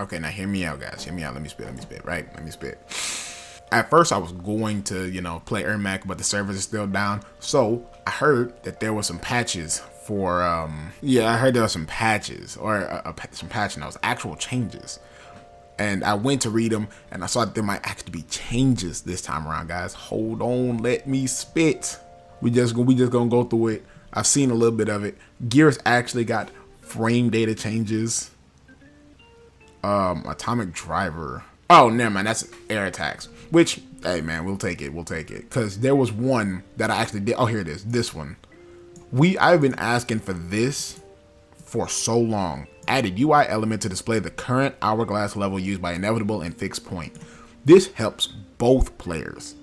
Okay, now hear me out, guys. Hear me out. Let me spit, right? Let me spit. At first, I was going to, play Ermac, but the servers are still down. So I heard that there was some patches for, yeah, I heard there was some patches or some patch notes, actual changes. And I went to read them, and I saw that there might actually be changes this time around, guys. Hold on, let me spit. We just gonna go through it. I've seen a little bit of it. Gears actually got frame data changes. Atomic driver. Oh, never mind. That's air attacks. Which, hey man, we'll take it. We'll take it. Cause there was one that I actually did. Oh, here it is. This one. I've been asking for this for so long. Added UI element to display the current hourglass level used by inevitable and fixed point. This helps both players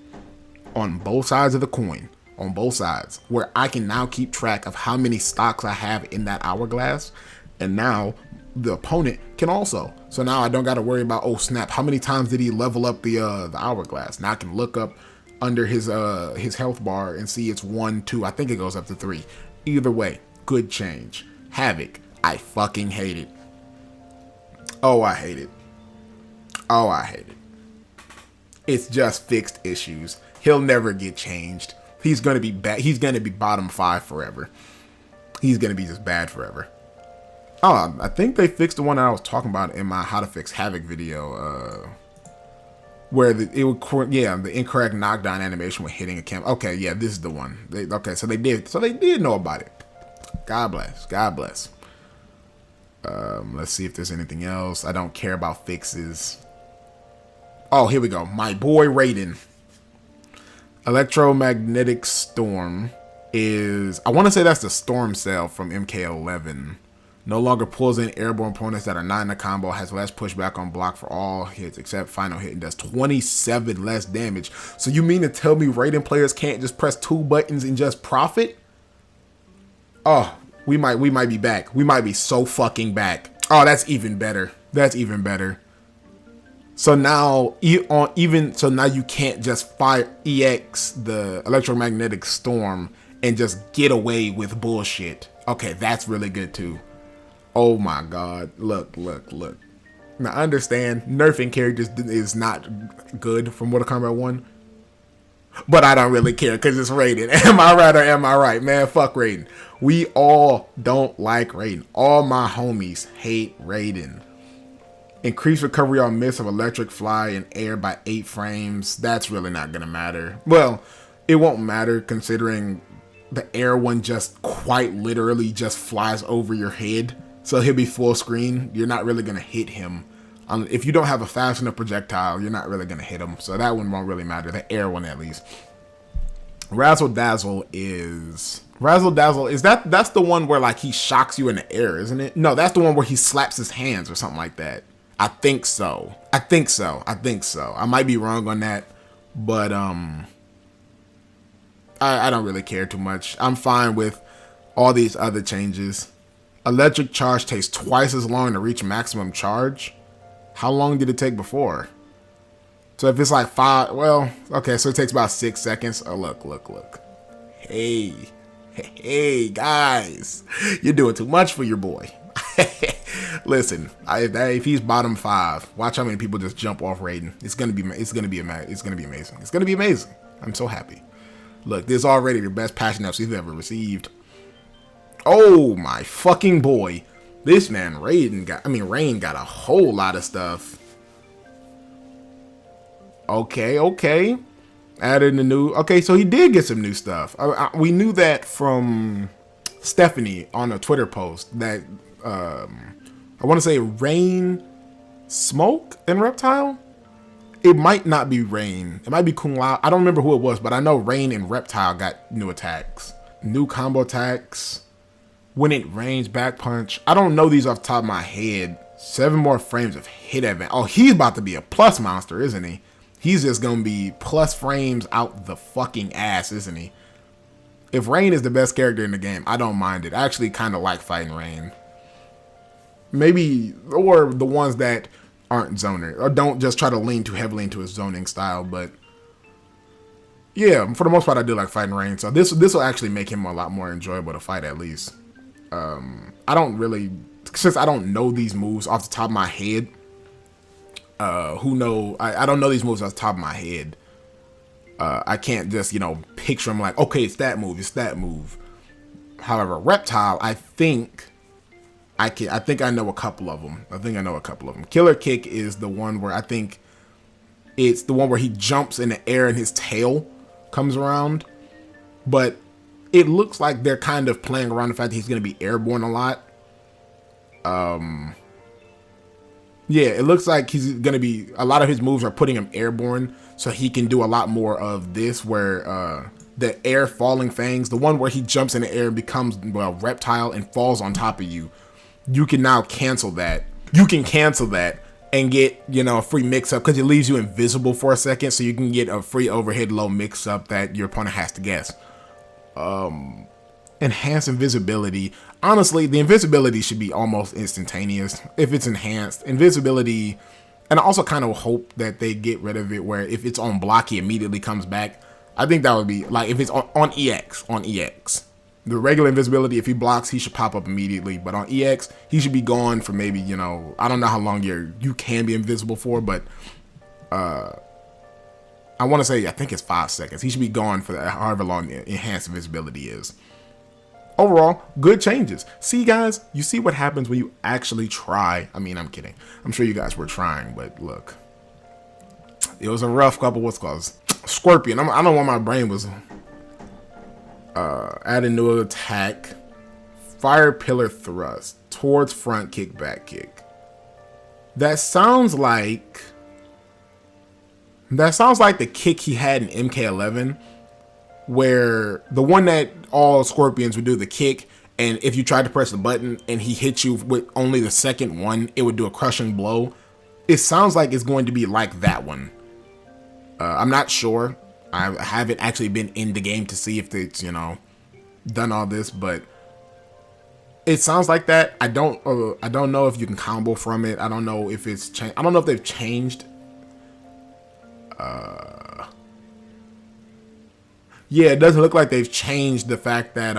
on both sides of the coin, on both sides, where I can now keep track of how many stocks I have in that hourglass, and now the opponent can also. So now I don't got to worry about, oh snap, how many times did he level up the hourglass? Now I can look up under his health bar and see it's 1, 2. I think it goes up to 3. Either way, good change. Havoc, I fucking hate it. Oh, I hate it. Oh, I hate it. It's just fixed issues. He'll never get changed. He's gonna be bad. He's gonna be bottom 5 forever. He's gonna be just bad forever. Oh, I think they fixed the one that I was talking about in my how to fix Havoc video, where the incorrect knockdown animation when hitting a camp. Okay, yeah, this is the one. So they did know about it. God bless. God bless. Let's see if there's anything else. I don't care about fixes. Oh, here we go. My boy Raiden. Electromagnetic Storm is, I want to say that's the Storm Cell from MK1. No longer pulls in airborne opponents that are not in the combo, has less pushback on block for all hits except final hit, and does 27 less damage. So you mean to tell me Raiden players can't just press 2 buttons and just profit? Oh, we might be back. We might be so fucking back. Oh, that's even better. That's even better. So now, now you can't just fire EX the electromagnetic storm and just get away with bullshit. Okay, that's really good too. Oh my god. Look. Now I understand nerfing characters is not good from Mortal Kombat 1. But I don't really care because it's Raiden. Am I right or am I right? Man, fuck Raiden. We all don't like Raiden. All my homies hate Raiden. Increase recovery on miss of electric fly and air by 8 frames. That's really not going to matter. Well, it won't matter considering the air one just quite literally just flies over your head. So he'll be full screen. You're not really going to hit him. If you don't have a fast enough projectile, you're not really going to hit him. So that one won't really matter. The air one at least. Razzle Dazzle is that's the one where like he shocks you in the air, isn't it? No, that's the one where he slaps his hands or something like that. I think so. I might be wrong on that, but I don't really care too much. I'm fine with all these other changes. Electric charge takes twice as long to reach maximum charge. How long did it take before? So if it's like 5, well, okay, so it takes about 6 seconds. Oh, look. Hey, guys, you're doing too much for your boy. Listen, if he's bottom 5, watch how many people just jump off Raiden. It's gonna be amazing. It's gonna be amazing. I'm so happy. Look, this is already the best patch notes he's ever received. Oh my fucking boy, this man Rain got a whole lot of stuff. Okay. Added a new. Okay, so he did get some new stuff. We knew that from Stephanie on a Twitter post that I want to say Rain, Smoke, and Reptile. It might not be Rain. It might be Kung Lao. I don't remember who it was, but I know Rain and Reptile got new attacks. New combo attacks. When it rains, back punch. I don't know these off the top of my head. 7 more frames of hit advance. Oh, he's about to be a plus monster, isn't he? He's just going to be plus frames out the fucking ass, isn't he? If Rain is the best character in the game, I don't mind it. I actually kind of like fighting Rain. Maybe, or the ones that aren't zoner, or don't just try to lean too heavily into his zoning style, but yeah, for the most part, I do like fighting Rain, so this will actually make him a lot more enjoyable to fight at least. I don't really, since I don't know these moves off the top of my head, Who know? I don't know these moves off the top of my head. I can't just, you know, picture them like, okay, it's that move, it's that move. However, Reptile, I think I know a couple of them. Killer Kick is the one where I think it's the one where he jumps in the air and his tail comes around. But it looks like they're kind of playing around the fact that he's going to be airborne a lot. Yeah, it looks like he's going to be, a lot of his moves are putting him airborne, so he can do a lot more of this where the air falling fangs, the one where he jumps in the air and becomes, well, Reptile and falls on top of you. You can now cancel that. You can cancel that and get, you know, a free mix-up because it leaves you invisible for a second, so you can get a free overhead low mix-up that your opponent has to guess. Enhanced invisibility. Honestly, the invisibility should be almost instantaneous if it's enhanced. Invisibility, and I also kind of hope that they get rid of it where if it's on block, he immediately comes back. I think that would be, like, if it's on EX. The regular invisibility, if he blocks, he should pop up immediately. But on EX, he should be gone for maybe, you know, I don't know how long you can be invisible for, but I want to say, I think it's 5 seconds. He should be gone for however long enhanced invisibility is. Overall, good changes. See, guys, you see what happens when you actually try. I mean, I'm kidding. I'm sure you guys were trying, but look. It was a rough couple, what's called Scorpion. I don't know why my brain was add a new attack. Fire pillar thrust. Towards front kick, back kick. That sounds like the kick he had in MK11, where the one that all Scorpions would do, the kick, and if you tried to press the button and he hit you with only the second one, it would do a crushing blow. It sounds like it's going to be like that one. I'm not sure. I haven't actually been in the game to see if it's, you know, done all this, but it sounds like that. I don't know if you can combo from it. I don't know if it's changed. I don't know if they've changed. Yeah, it doesn't look like they've changed the fact that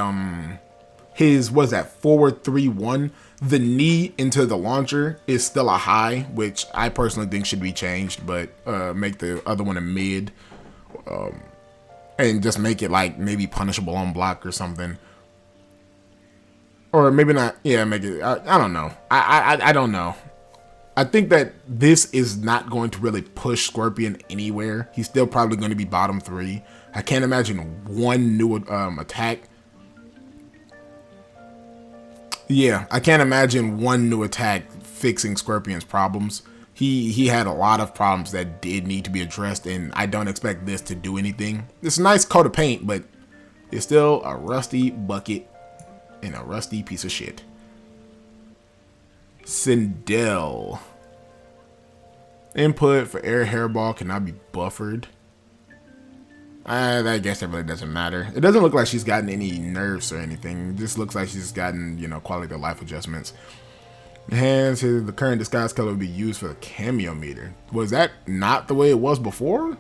his, what's that, forward 3-1, the knee into the launcher is still a high, which I personally think should be changed, but make the other one a mid, and just make it like maybe punishable on block or something, or maybe not. Yeah, make it. I don't know. I don't know. I think that this is not going to really push Scorpion anywhere. He's still probably going to be bottom 3. I can't imagine one new attack. Yeah, I can't imagine one new attack fixing Scorpion's problems. He had a lot of problems that did need to be addressed, and I don't expect this to do anything. It's a nice coat of paint, but it's still a rusty bucket and a rusty piece of shit. Sindel. Input for air hairball cannot be buffered. I guess that really doesn't matter. It doesn't look like she's gotten any nerfs or anything. It just looks like she's gotten, you know, quality of life adjustments. Enhance, the current disguise color will be used for the cameo meter. Was that not the way it was before?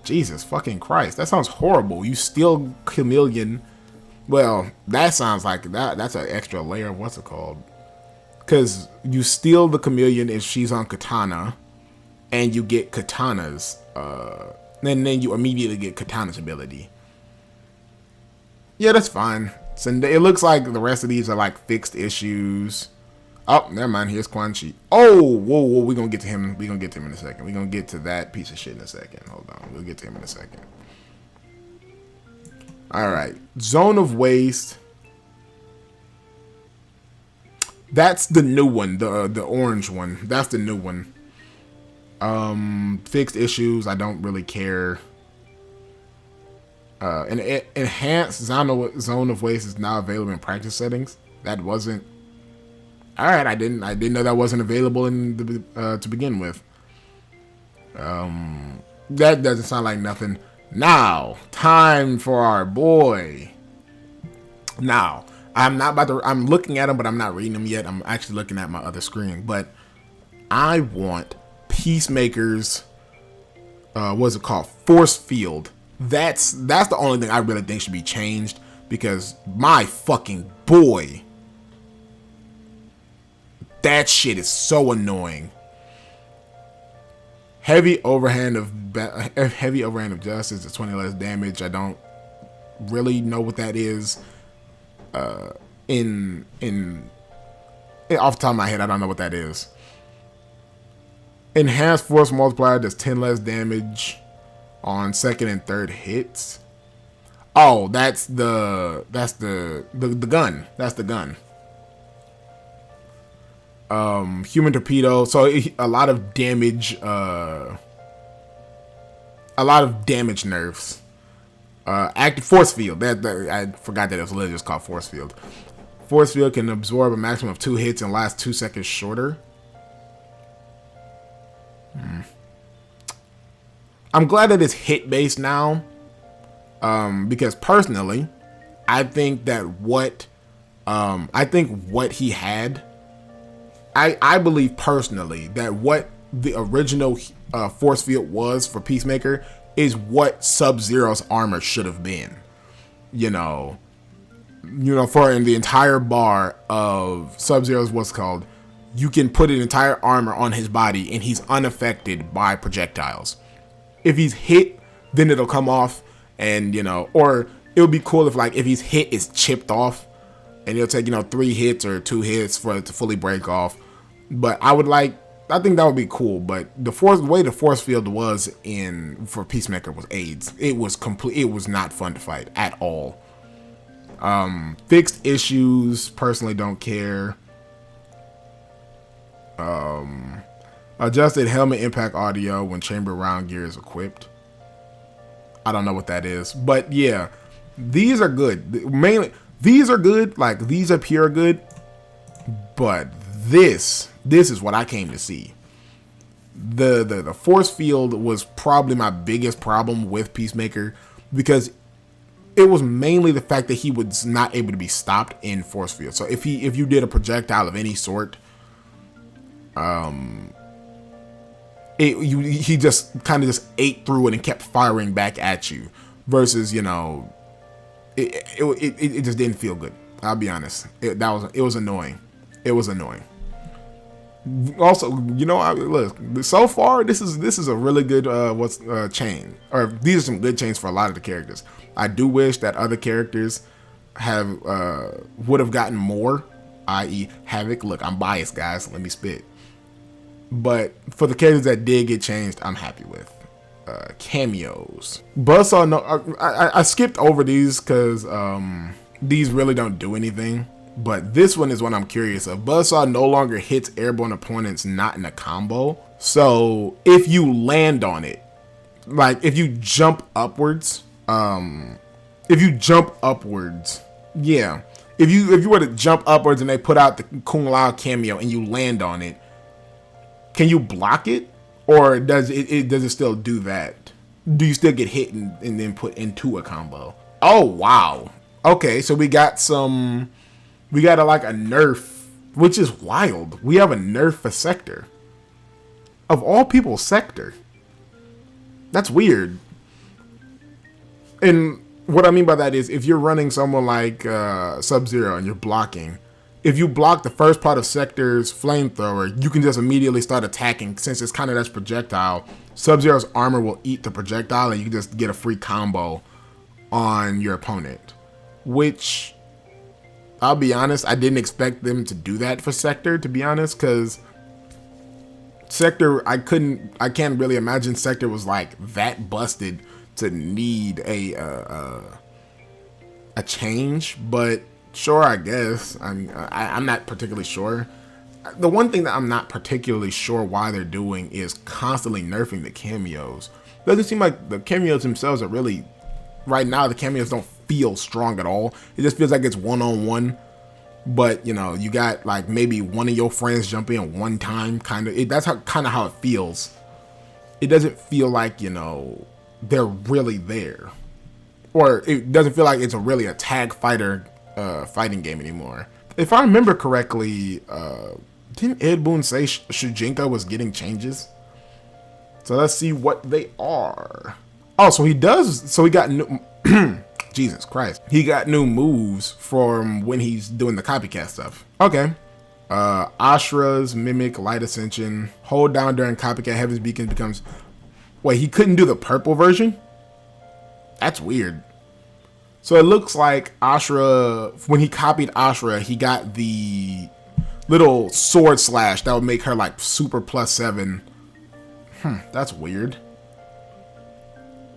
Jesus fucking Christ. That sounds horrible. You steal chameleon. Well, that sounds like that's an extra layer of what's it called? Because you steal the chameleon if she's on katana, and you get katanas. And then you immediately get Katana's ability. Yeah, that's fine. So it looks like the rest of these are like fixed issues. Oh, never mind. Here's Quan Chi. Oh, whoa. We're going to get to him. We're going to get to him in a second. We're going to get to that piece of shit in a second. Hold on. We'll get to him in a second. All right. Zone of Waste. That's the new one. The orange one. That's the new one. Fixed issues, I don't really care. An enhanced zone of waste is now available in practice settings. That wasn't. All right, I didn't know that wasn't available in the to begin with. That doesn't sound like nothing. Now, time for our boy. Now, I'm not about to. I'm looking at him, but I'm not reading him yet. I'm actually looking at my other screen. But I want Peacemaker's what's it called, force field. That's the only thing I really think should be changed, because my fucking boy, that shit is so annoying. Heavy overhand of justice is 20 less damage. I don't really know what that is. In off the top of my head, I don't know what that is. Enhanced force multiplier does 10 less damage on second and third hits. Oh, that's the gun. That's the gun. Human torpedo. So a lot of damage. A lot of damage nerfs. Active force field. I forgot that it was literally just called force field. Force field can absorb a maximum of 2 hits and last 2 seconds shorter. I'm glad that it's hit based now, because personally, I think that what he had, I believe personally that what the original force field was for Peacemaker is what Sub-Zero's armor should have been. You know, for in the entire bar of Sub-Zero's what's called, you can put an entire armor on his body and he's unaffected by projectiles. If he's hit, then it'll come off, and or it would be cool if he's hit, it's chipped off, and it'll take 3 hits or 2 hits for it to fully break off. But I think that would be cool. But the way the force field was for Peacemaker was AIDS. It was complete. It was not fun to fight at all. Fixed issues, personally don't care. Adjusted helmet impact audio when chamber round gear is equipped. I don't know what that is, but yeah, these are good. Mainly, these are good. Like, these up here are good, but this is what I came to see. The force field was probably my biggest problem with Peacemaker, because it was mainly the fact that he was not able to be stopped in force field. So if you did a projectile of any sort, he just kind of just ate through it and kept firing back at you, versus it just didn't feel good. I'll be honest. It was annoying. It was annoying. Also, look, so far this is a really good chain, or these are some good chains for a lot of the characters. I do wish that other characters would have gotten more, i.e. Havoc. Look, I'm biased, guys. Let me spit. But for the characters that did get changed, I'm happy with. Cameos. Buzzsaw, no, I skipped over these because these really don't do anything. But this one is what I'm curious of. Buzzsaw no longer hits airborne opponents not in a combo. So if you land on it, like if you jump upwards, yeah. If you were to jump upwards and they put out the Kung Lao cameo and you land on it, can you block it, or does it still do that? Do you still get hit and then put into a combo? Oh wow. Okay, so we got a nerf, which is wild. We have a nerf for Sector. Of all people, Sector. That's weird. And what I mean by that is, if you're running someone like Sub-Zero and you're blocking, if you block the first part of Sector's flamethrower, you can just immediately start attacking. Since it's kind of that projectile, Sub-Zero's armor will eat the projectile and you can just get a free combo on your opponent. Which, I'll be honest, I didn't expect them to do that for Sector, to be honest, because Sector, I can't really imagine Sector was like that busted to need a change, but sure, I guess. I'm not particularly sure. The one thing that I'm not particularly sure why they're doing is constantly nerfing the cameos. Doesn't seem like the cameos themselves are really, right now, the cameos don't feel strong at all. It just feels like it's one-on-one. But, you got like maybe one of your friends jump in one time, kind of. That's how it feels. It doesn't feel like, they're really there. Or it doesn't feel like it's really a tag fighter fighting game anymore. If I remember correctly, didn't Ed Boon say Shujinka was getting changes? So let's see what they are. Oh, so he does. So he got new. Jesus Christ. He got new moves from when he's doing the copycat stuff. Okay. Ashra's Mimic Light Ascension. Hold down during Copycat Heaven's Beacon becomes... Wait, he couldn't do the purple version? That's weird. So it looks like Ashra, when he copied Ashra, he got the little sword slash that would make her like super +7. That's weird.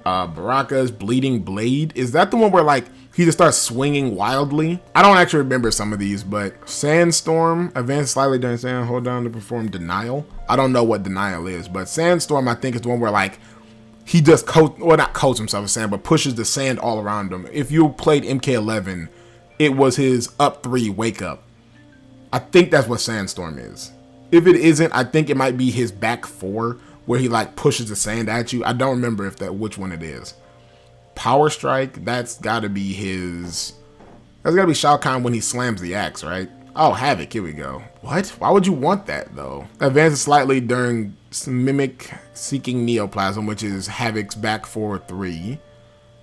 Baraka's Bleeding Blade. Is that the one where like he just starts swinging wildly? I don't actually remember some of these, but Sandstorm, advance slightly during sand, hold down to perform Denial. I don't know what Denial is, but Sandstorm I think is the one where like he just not coats himself in sand, but pushes the sand all around him. If you played MK11, it was his up 3 wake up. I think that's what Sandstorm is. If it isn't, I think it might be his back 4 where he like pushes the sand at you. I don't remember which one it is. Power Strike, that's gotta be Shao Kahn when he slams the axe, right? Oh, Havoc, here we go. What? Why would you want that though? Advances slightly during Mimic Seeking Neoplasm, which is Havoc's back 4/3.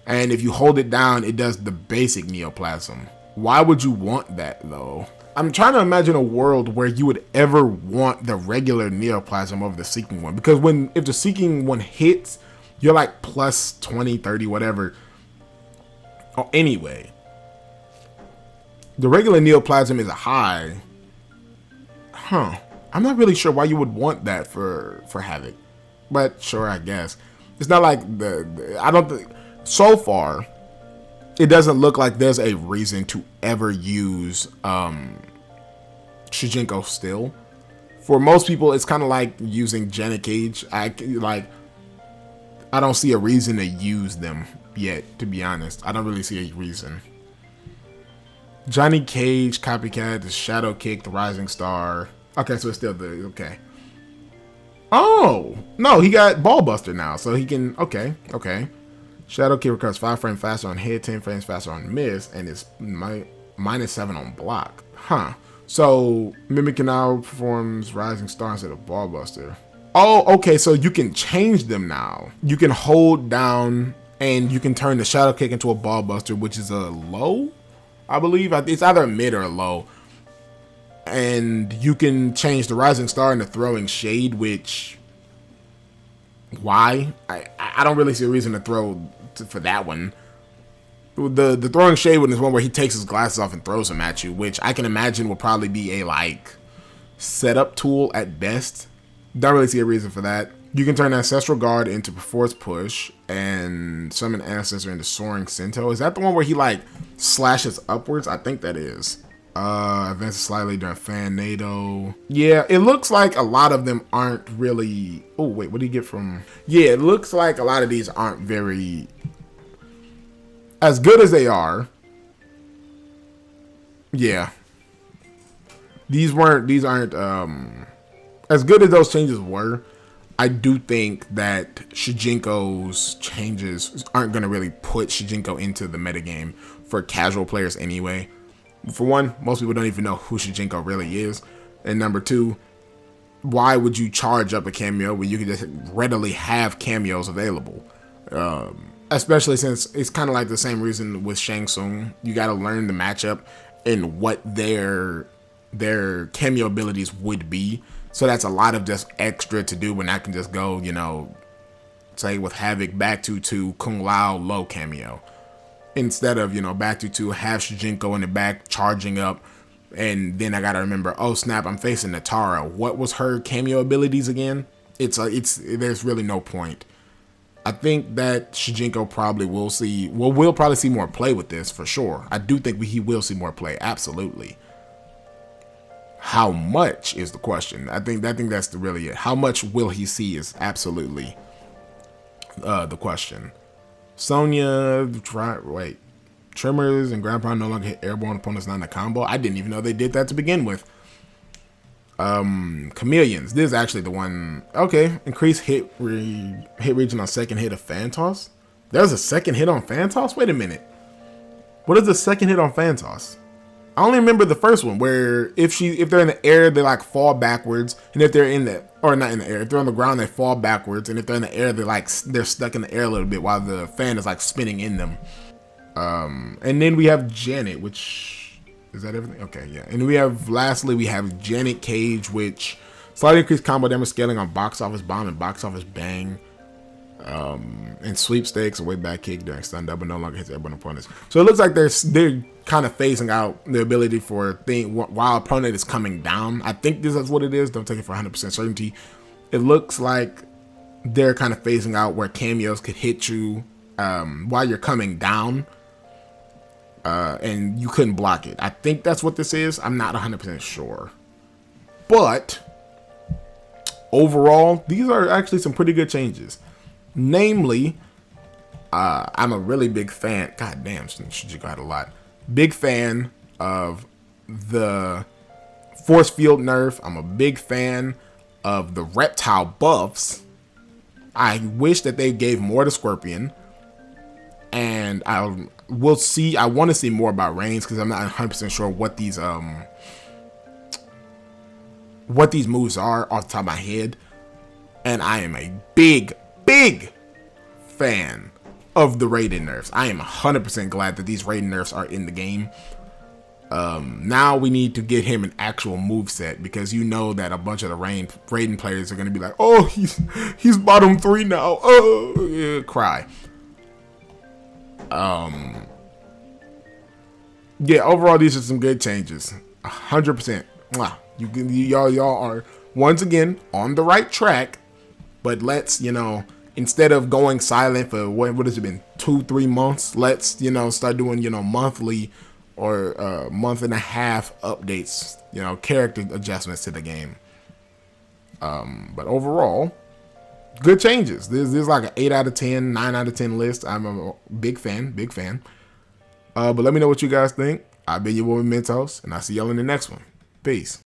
And if you hold it down, it does the basic Neoplasm. Why would you want that though? I'm trying to imagine a world where you would ever want the regular Neoplasm over the Seeking one. Because if the Seeking one hits, you're like +20, 30, whatever. Oh, anyway. The regular Neoplasm is a high. I'm not really sure why you would want that for Havoc. But sure, I guess. It's not like I don't think... So far, it doesn't look like there's a reason to ever use Shujinko still. For most people, it's kind of like using Janet Cage. I don't see a reason to use them yet, to be honest. I don't really see a reason. Johnny Cage, Copycat, the Shadow Kick, the Rising Star. Okay, so it's still okay. Oh, no, he got Ballbuster now, so he can, okay. Shadow Kick recovers 5 frames faster on hit, 10 frames faster on miss, and it's -7 on block. So Mimic now performs Rising Star instead of Ballbuster. Oh, okay, so you can change them now. You can hold down and you can turn the Shadow Kick into a Ballbuster, which is a low, I believe. It's either a mid or a low. And you can change the Rising Star into Throwing Shade, which... Why? I don't really see a reason to throw for that one. The Throwing Shade one is one where he takes his glasses off and throws them at you, which I can imagine will probably be a like setup tool at best. Don't really see a reason for that. You can turn Ancestral Guard into Force Push and summon Ancestor into Soaring Cento. Is that the one where he like slashes upwards? I think that is. Advances slightly during Fan NATO. Yeah, it looks like a lot of them aren't really... Oh, wait, what do you get from... Yeah, it looks like a lot of these aren't very... As good as they are. Yeah. These aren't... As good as those changes were, I do think that Shujinko's changes aren't going to really put Shujinko into the metagame for casual players anyway. For one, most people don't even know who Shujinko really is. And number two, why would you charge up a cameo when you can just readily have cameos available? Especially since it's kind of like the same reason with Shang Tsung. You got to learn the matchup and what their cameo abilities would be. So that's a lot of just extra to do when I can just go, you know, say with Havoc, back to Kung Lao low cameo. Instead of, you know, back to have Shujinko in the back charging up, and then I gotta remember, oh snap, I'm facing Natara. What was her cameo abilities again? There's really no point. I think that Shujinko probably we'll probably see more play with this for sure. I do think he will see more play, absolutely. How much is the question? I think that's really it. How much will he see is absolutely the question. Sonya, Tremors and Ground Pound no longer hit airborne opponents not in a combo. I didn't even know they did that to begin with. Chameleons. This is actually the one. Okay, increase hit region on second hit of Phantos. There's a second hit on Phantos? Wait a minute. What is the second hit on Phantos? I only remember the first one where if they're in the air, they like fall backwards, and if they're not in the air, if they're on the ground, they fall backwards, and if they're in the air, they're stuck in the air a little bit while the fan is like spinning in them. And then we have Janet, which Is that everything? Okay, yeah. And lastly, we have Janet Cage, which slightly increased combo damage scaling on box office bomb and box office bang. And sweepstakes, a way back kick during stun double no longer hits airborne opponents. So it looks like they're kind of phasing out the ability for while opponent is coming down. I think this is what it is. Don't take it for 100% certainty. It looks like they're kind of phasing out where cameos could hit you while you're coming down, and you couldn't block it. I think that's what this is. I'm not 100% sure, but overall, these are actually some pretty good changes. Namely, I'm a really big fan. God damn, should you got a lot. Big fan of the force field nerf. I'm a big fan of the reptile buffs. I wish that they gave more to Scorpion, and I will see. I want to see more about Reigns because I'm not 100% sure what these moves are off the top of my head. And I am a big fan of the Raiden nerfs. I am 100% glad that these Raiden nerfs are in the game. Now we need to get him an actual moveset, because you know that a bunch of the Raiden players are going to be like, oh, he's bottom 3 now. Oh, yeah, cry. Yeah, overall, these are some good changes. 100%. Y'all are once again on the right track. But let's, instead of going silent for what has it been, 2-3 months, let's, start doing, monthly or month and a half updates, character adjustments to the game. But overall, good changes. This is like an 8 out of 10, 9 out of 10 list. I'm a big fan. But let me know what you guys think. I've been your boy Mentos, and I'll see y'all in the next one. Peace.